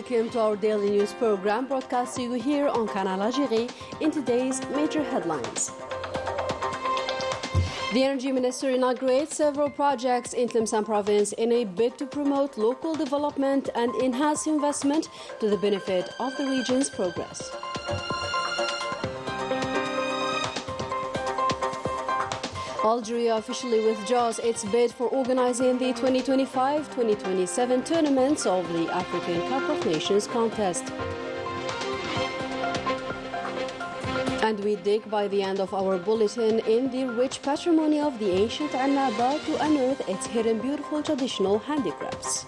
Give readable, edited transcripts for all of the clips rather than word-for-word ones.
Welcome to our daily news program broadcast to you here on Canal Algérie in today's major headlines. The Energy Minister inaugurates several projects in Tlemcen province in a bid to promote local development and enhance investment to the benefit of the region's progress. Algeria officially withdraws its bid for organizing the 2025-2027 tournaments of the African Cup of Nations contest. And we dig by the end of our bulletin in the rich patrimony of the ancient Annaba to unearth its hidden beautiful traditional handicrafts.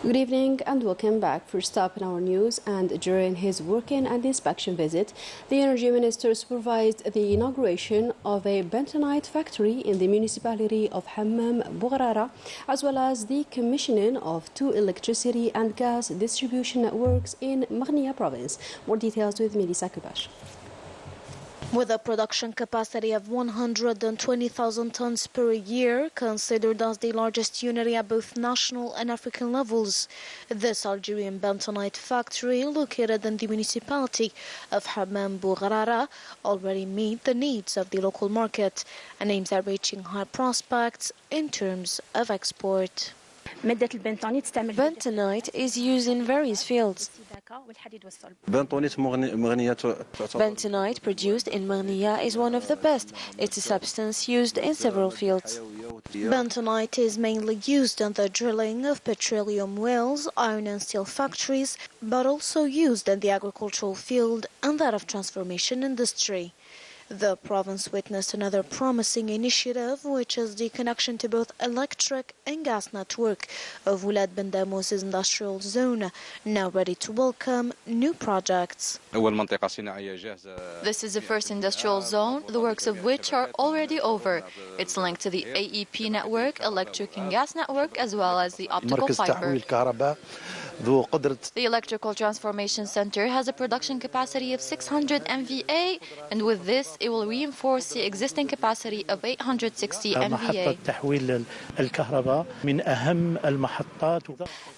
Good evening and welcome back. First up in our news, and during his working and inspection visit, the Energy Minister supervised the inauguration of a bentonite factory in the municipality of Hammam Bougrara, as well as the commissioning of 2 electricity and gas distribution networks in Maghnia province. More details with Melissa Kubash. With a production capacity of 120,000 tons per year, considered as the largest unity at both national and African levels, this Algerian bentonite factory, located in the municipality of Hammam Bougrara, already meet the needs of the local market and aims at reaching high prospects in terms of export. Bentonite is used in various fields. Bentonite produced in Maghnia is one of the best. It's a substance used in several fields. Bentonite is mainly used in the drilling of petroleum wells, iron and steel factories, but also used in the agricultural field and that of transformation industry. The province witnessed another promising initiative, which is the connection to both electric and gas network of Oulad Ben Damous' industrial zone, now ready to welcome new projects. This is the first industrial zone, the works of which are already over. It's linked to the AEP network, electric and gas network, as well as the optical fiber. The Electrical Transformation Center has a production capacity of 600 MVA, and with this, it will reinforce the existing capacity of 860 MVA.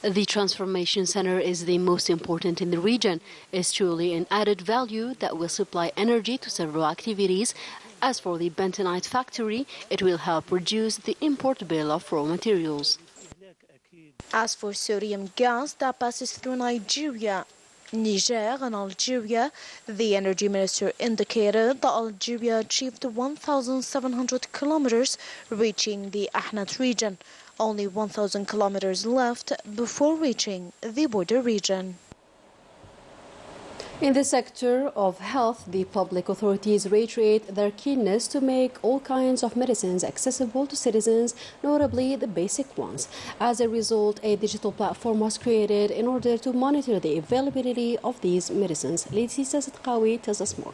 The Transformation Center is the most important in the region. It's truly an added value that will supply energy to several activities. As for the bentonite factory, it will help reduce the import bill of raw materials. As for sodium gas that passes through Nigeria, Niger and Algeria, the Energy Minister indicated that Algeria achieved 1,700 kilometers, reaching the Ahnat region. Only 1,000 kilometers left before reaching the border region. In the sector of health, the public authorities reiterate their keenness to make all kinds of medicines accessible to citizens, notably the basic ones. As a result, a digital platform was created in order to monitor the availability of these medicines. Laetitia Sidqawi tells us more.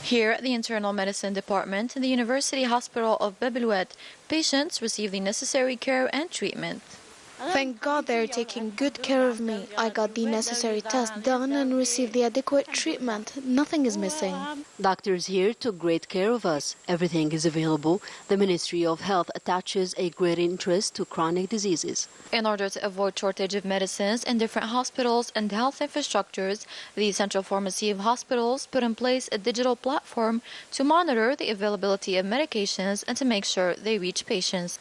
Here at the Internal Medicine Department in the University Hospital of Bab el Oued, patients receive the necessary care and treatment. Thank God they're taking good care of me. I got the necessary tests done and received the adequate treatment. Nothing is missing. Doctors here took great care of us. Everything is available. The Ministry of Health attaches a great interest to chronic diseases. In order to avoid shortage of medicines in different hospitals and health infrastructures, the Central Pharmacy of Hospitals put in place a digital platform to monitor the availability of medications and to make sure they reach patients.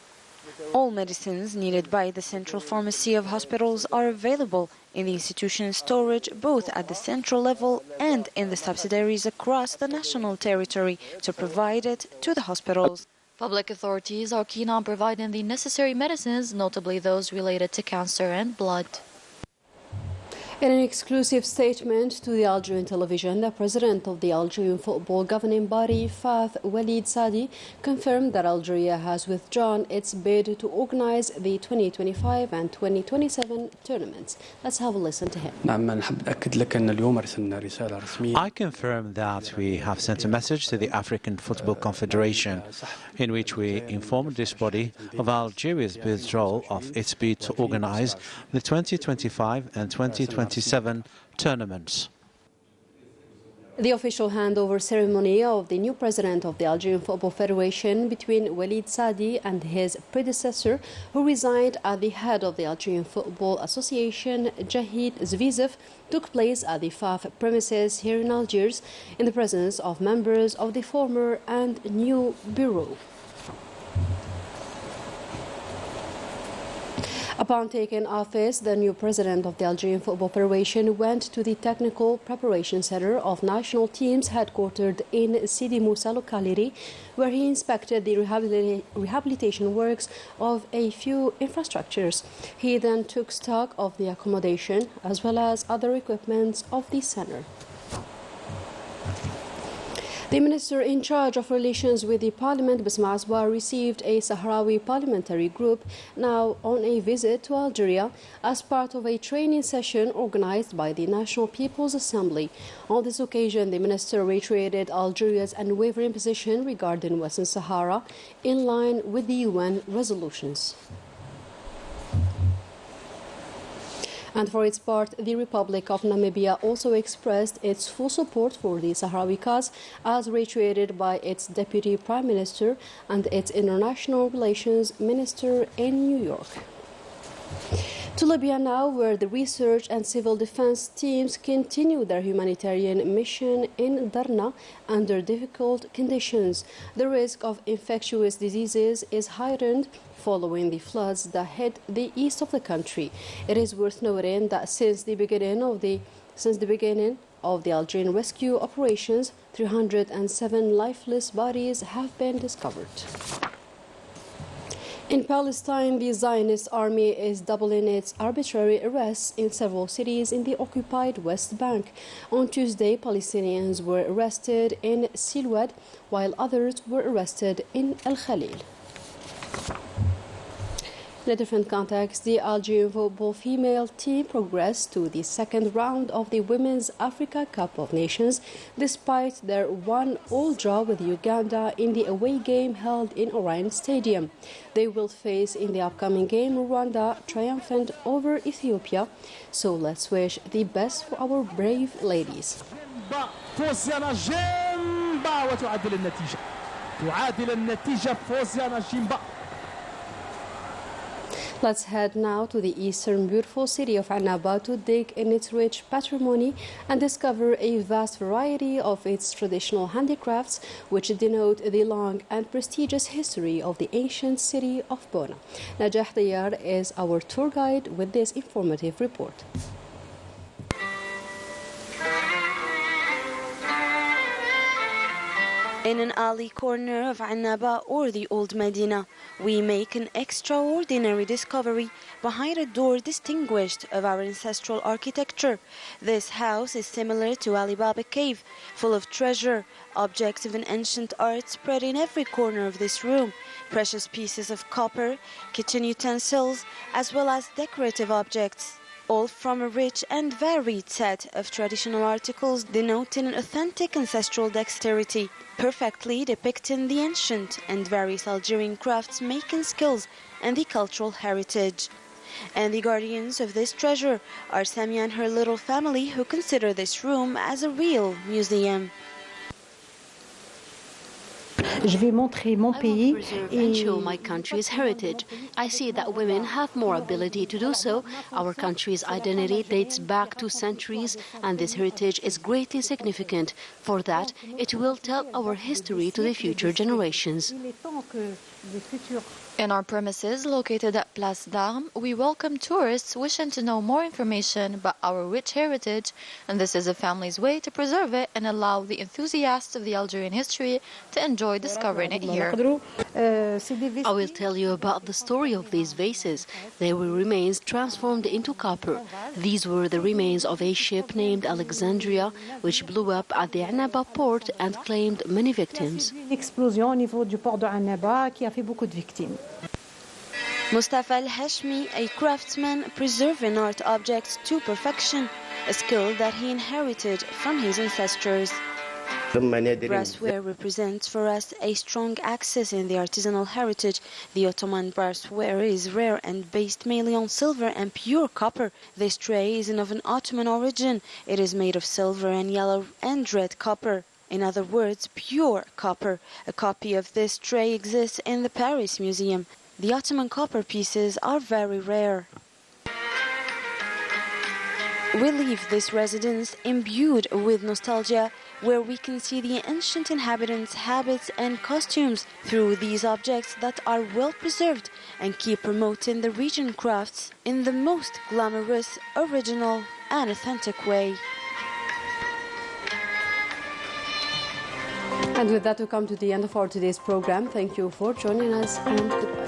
All medicines needed by the Central Pharmacy of Hospitals are available in the institution's storage, both at the central level and in the subsidiaries across the national territory, to provide it to the hospitals. Public authorities are keen on providing the necessary medicines, notably those related to cancer and blood. In an exclusive statement to the Algerian television, the president of the Algerian football governing body, Fath Walid Sadi, confirmed that Algeria has withdrawn its bid to organize the 2025 and 2027 tournaments. Let's have a listen to him. I confirm that we have sent a message to the African Football Confederation in which we informed this body of Algeria's withdrawal of its bid to organize the 2025 and 2027 tournaments. The official handover ceremony of the new president of the Algerian Football Federation between Walid Sadi and his predecessor, who resigned at the head of the Algerian Football Association, Jahid Zvizev, took place at the FAF premises here in Algiers in the presence of members of the former and new bureau. Upon taking office, the new president of the Algerian Football Federation went to the Technical Preparation Center of national teams headquartered in Sidi Moussa locality, where he inspected the rehabilitation works of a few infrastructures. He then took stock of the accommodation as well as other equipment of the center. The minister in charge of relations with the parliament, Bisma Asbar, received a Sahrawi parliamentary group now on a visit to Algeria as part of a training session organized by the National People's Assembly. On this occasion, the minister reiterated Algeria's unwavering position regarding Western Sahara in line with the UN resolutions. And for its part, the Republic of Namibia also expressed its full support for the Sahrawi cause, as reiterated by its Deputy Prime Minister and its International Relations Minister in New York. To Libya now, where the research and civil defense teams continue their humanitarian mission in Darna under difficult conditions. The risk of infectious diseases is heightened following the floods that hit the east of the country. It is worth noting that since the beginning of the Algerian rescue operations, 307 lifeless bodies have been discovered. In Palestine, the Zionist army is doubling its arbitrary arrests in several cities in the occupied West Bank. On Tuesday, Palestinians were arrested in Silwad, while others were arrested in El Khalil. In a different context, the Algerian football female team progressed to the second round of the Women's Africa Cup of Nations despite their 1-1 draw with Uganda in the away game held in Orion Stadium. They will face in the upcoming game Rwanda, triumphant over Ethiopia. So let's wish the best for our brave ladies. Let's head now to the eastern beautiful city of Annaba to dig in its rich patrimony and discover a vast variety of its traditional handicrafts, which denote the long and prestigious history of the ancient city of Bona. Najah Diyar is our tour guide with this informative report. In an alley corner of Annaba or the Old Medina, we make an extraordinary discovery behind a door distinguished of our ancestral architecture. This house is similar to Ali Baba Cave, full of treasure, objects of an ancient art spread in every corner of this room, precious pieces of copper, kitchen utensils, as well as decorative objects, all from a rich and varied set of traditional articles denoting an authentic ancestral dexterity, perfectly depicting the ancient and various Algerian crafts-making skills and the cultural heritage. And the guardians of this treasure are Samia and her little family, who consider this room as a real museum. I will preserve and show my country's heritage. I see that women have more ability to do so. Our country's identity dates back to centuries, and this heritage is greatly significant. For that, it will tell our history to the future generations. In our premises located at Place d'Armes, we welcome tourists wishing to know more information about our rich heritage, and this is a family's way to preserve it and allow the enthusiasts of the Algerian history to enjoy discovering it here. I will tell you about the story of these vases. They were remains transformed into copper. These were the remains of a ship named Alexandria, which blew up at the Annaba port and claimed many victims. Mustafa Al-Hashmi, a craftsman preserving art objects to perfection, a skill that he inherited from his ancestors. Brassware represents for us a strong axis in the artisanal heritage. The Ottoman brassware is rare and based mainly on silver and pure copper. This tray isn't of an Ottoman origin. It is made of silver and yellow and red copper. In other words, pure copper. A copy of this tray exists in the Paris Museum. The Ottoman copper pieces are very rare. We leave this residence imbued with nostalgia, where we can see the ancient inhabitants' habits and costumes through these objects that are well preserved and keep promoting the region crafts in the most glamorous, original and authentic way. And with that, we come to the end of our today's program. Thank you for joining us, and goodbye.